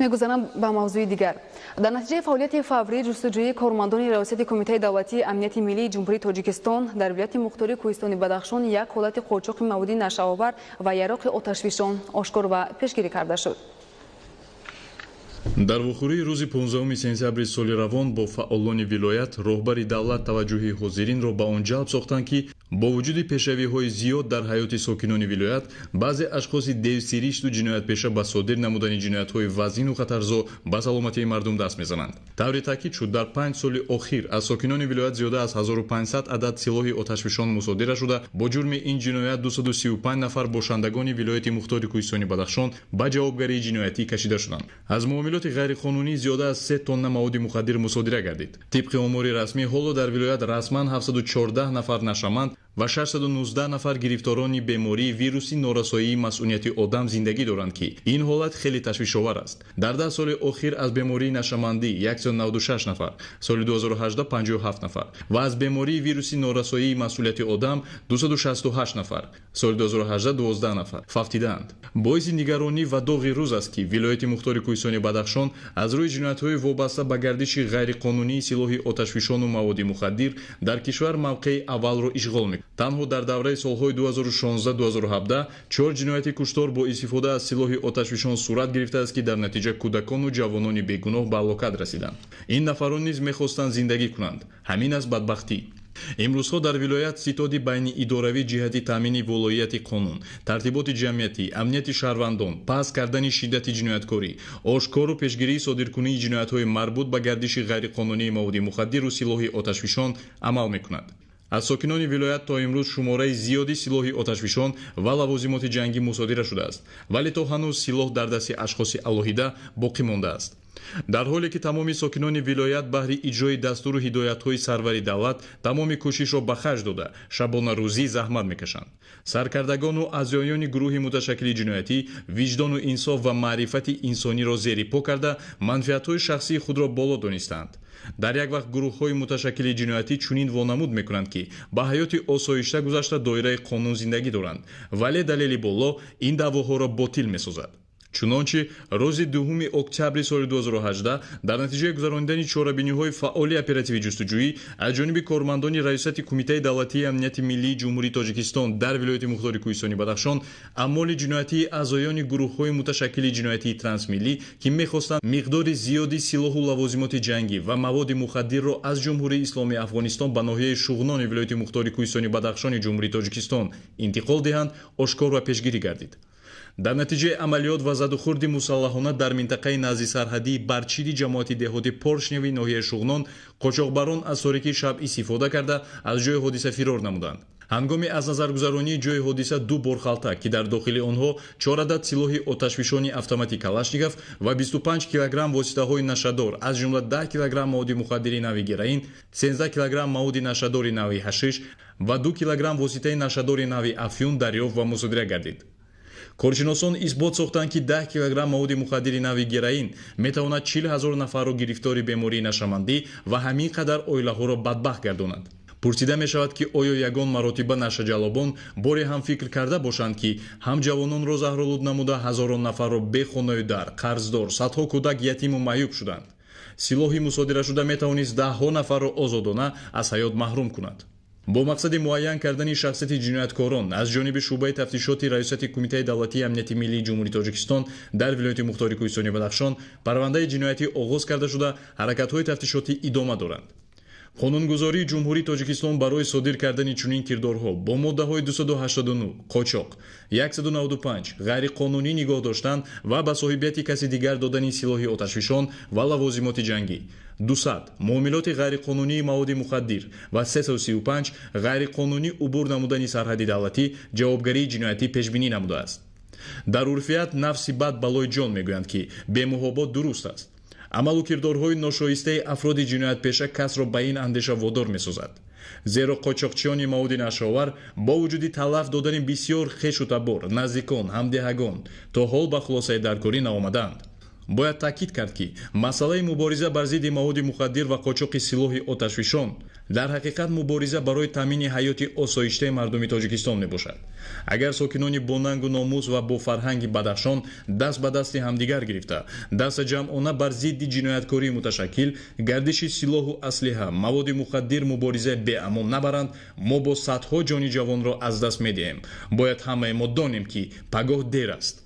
میگذارم به موضوع دیگر. در نتیجه فعالیت فوری جستجوی کارمندان ریاست کمیته دولتی امنیت ملی جمهوری تاجیکستان در ولایت مختار کوهستانی بدخشان یک حالت قاچاق مواد نشه‌آور و یراق آتشفشان آشکار و پیشگیری کرده شد. дар вухӯрии рӯзи 15 сентябри соли равон бо фаъолони вилоят роҳбари давлат таваҷҷӯҳи ҳозиринро ба он ҷалб сохтанд ки бо вуҷуди пешравиҳои зиёд дар ҳаёти сокинони вилоят баъзе ашхоси девсиришту ҷиноятпеша ба содир намудани ҷиноятҳои вазнину хатарзо ба саломатии мардум даст мезананд. тавре таъкид шуд дар 5 соли охир аз сокинони вилоят зиёда аз 1500 адад силоҳи оташфишон мусодира шуда бо ҷурми ин ҷиноят 235 нафар бошандагони вилояти мухтори кӯҳистони бадахшон ба ҷавобгарии ҷиноятӣ кашида шуданд. аз муомилоти ғайриқонунӣ зиёда аз 3 тонна маводи мухаддир мусодира гардид. тибқи омори расмӣ ҳоло дар вилоят расман 714 нафар нашаманд ва 619 нафар гирифторони бемории вируси норасоии масъунияти одам зиндагӣ доранд ки ин ҳолат хеле ташвишовар аст. дар 10 соли охир аз бемории нашамандӣ 196 нафар, соли 2018 57 нафар ва аз бемории вируси норасоии масъулияти одам 268 нафар, соли 2018 12 нафар фавтидаанд. боиси нигаронӣ ва доғи рӯз аст ки вилояти мухтори кӯҳистони бадахшон аз рӯи ҷиноятҳои вобаста ба гардиши ғайриқонунии силоҳи оташфишону маводи мухаддир дар кишвар мавқеи аввалро ишғол мекунад. танҳо дар давраи солҳои 2016-2017 4 ҷинояти куштор бо истифода аз силоҳи оташфишон сурат гирифтааст ки дар натиҷа кӯдакону ҷавонони бегуноҳ ба ҳалокат расиданд. ин нафарон низ мехостанд зиндагӣ кунанд. ҳамин аст бадбахтӣ. имрӯзҳо дар вилоят ситоди байни идоравӣ ҷиҳати таъмини волоияти қонун, тартиботи ҷамъиятӣ, амнияти шаҳрвандон, паст кардани шиддати ҷинояткорӣ, ошкору пешгирии содиркунии ҷиноятҳои марбут ба гардиши ғайриқонунии маводи мухаддиру силоҳи оташфишон амал мекунад. аз сокинони вилоят то имрӯз шумораи зиёди силоҳи оташфишон ва лавозимоти ҷангӣ мусодира шудааст, вале то ҳанӯз силоҳ дар дасти ашхоси алоҳида боқӣ мондааст. дар ҳоле ки тамоми сокинони вилоят баҳри иҷрои дастуру ҳидоятҳои сарвари давлат тамоми кӯшишро ба харҷ дода шабонарӯзӣ заҳмат мекашанд. саркардагону аъзоёни гурӯҳи муташаккили ҷиноятӣ виҷдону инсоф ва маърифати инсониро зери по карда манфиатҳои шахсии худро боло донистаанд. дар як вақт гурӯҳҳои муташаккили ҷиноятӣ чунин вонамуд мекунанд ки ба ҳаёти осоишта гузашта доираи қонун зиндагӣ доранд, вале далели боло ин даъвоҳоро ботил месозад. чунончи рӯзи 2 октябри соли 2018 дар натиҷаи гузарондани чорабиниҳои фаъоли оперативи ҷустуҷӯӣ аз ҷониби кормандони раисати кумитаи давлатии амнияти миллии ҷумҳурии тоҷикистон дар вилояти мухтори кӯҳистони бадахшон аммоли ҷиноятии аъзоёни гурӯҳҳои муташаккили ҷиноятии трансмиллӣ ки мехостанд миқдори зиёди силоҳу лавозимоти ҷангӣ ва маводи мухаддирро аз ҷумҳурии исломии афғонистон ба ноҳияи шуғнони вилояти мухтори кӯҳистони бадахшони ҷумҳурии тоҷикистон интиқол диҳанд ошкор ва пешгирӣ гардид. дар натиҷаи амалиёт ва задухурди мусаллаҳона дар минтақаи назди сарҳадии барчиди ҷамоати деҳоти поршневи ноҳияи шуғнон қочоқбарон аз торикии шаб истифода карда аз ҷои ҳодиса фирор намуданд. ҳангоми аз назаргузаронии ҷои ҳодиса 2 борхалта ки дар дохили онҳо 4 адад силоҳи оташфишони автомати калашников ва 25 килограмм воситаҳои нашадор аз ҷумла 10 килограмм маводи мухаддири нави героин, 13 килограмм маводи нашадори нави ҳашиш ва 2 килограмм воситаи нашадори нави афюн дарёфт ва мусодира гардид. коршиносон исбот сохтанд ки 10 килограмм маводи мухаддири нави героин метавонад 40 000 нафарро гирифтори бемории нашамандӣ ва ҳамин қадар оилаҳоро бадбахт гардонад. пурсида мешавад ки оё ягон маротиба нашаҷалобон боре ҳам фикр карда бошанд ки ҳам ҷавононро заҳролуд намуда ҳазорон нафарро бехонаю дар, қарздор, садҳо кӯдак ятиму маъюб шуданд. силоҳи мусодирашуда метавонист даҳҳо нафарро озодона аз ҳаёт маҳрум кунад. бо мақсади муайян кардани шахсияти ҷинояткорон аз ҷониби шуъбаи тафтишоти раисати кумитаи давлатии амнияти миллии ҷумҳурии тоҷикистон дар вилояти мухтори кӯҳистони бадахшон парвандаи ҷиноятӣ оғоз карда шуда ҳаракатҳои тафтишотӣ идома доранд. қонунгузории ҷумҳурии тоҷикистон барои содир кардани чунин кирдорҳо бо моддаҳои 289 қочоқ, 195 ғайриқонунӣ нигоҳ доштан ва ба соҳибияти каси дигар додани силоҳи оташфишон ва лавозимоти ҷангӣ, 200 муомилоти ғайриқонунии маводи мухаддир ва 335 ғайриқонунӣ убур намудани сарҳади давлатӣ ҷавобгарии ҷиноятӣ пешбинӣ намудааст. дар урфият нафси бад балои ҷон мегӯянд ки бемуҳобот дуруст аст. амалу кирдорҳои ношоистаи афроди ҷиноятпеша касро ба ин андеша водор месозад. зеро қочоқчиёни маводи нашовар бо вуҷуди талаф додани бисёр хешу табор, наздикон, ҳамдиҳагон то ҳол ба хулосаи даркорӣ наомадаанд. бояд таъкид кард ки масъалаи мубориза бар зидди маводи мухаддир ва қочоқи силоҳи оташфишон дар ҳақиқат мубориза барои таъмини ҳаёти осоиштаи мардуми тоҷикистон мебошад. агар сокинони бо нангу номус ва бо фарҳанги бадахшон даст ба дасти ҳамдигар гирифта даста ҷамъона бар зидди ҷинояткории муташаккил гардиши силоҳу аслиҳа маводи мухаддир муборизаи беамон набаранд мо бо садҳо ҷони ҷавонро аз даст медиҳем. бояд ҳамаи мо донем ки пагоҳ дер аст.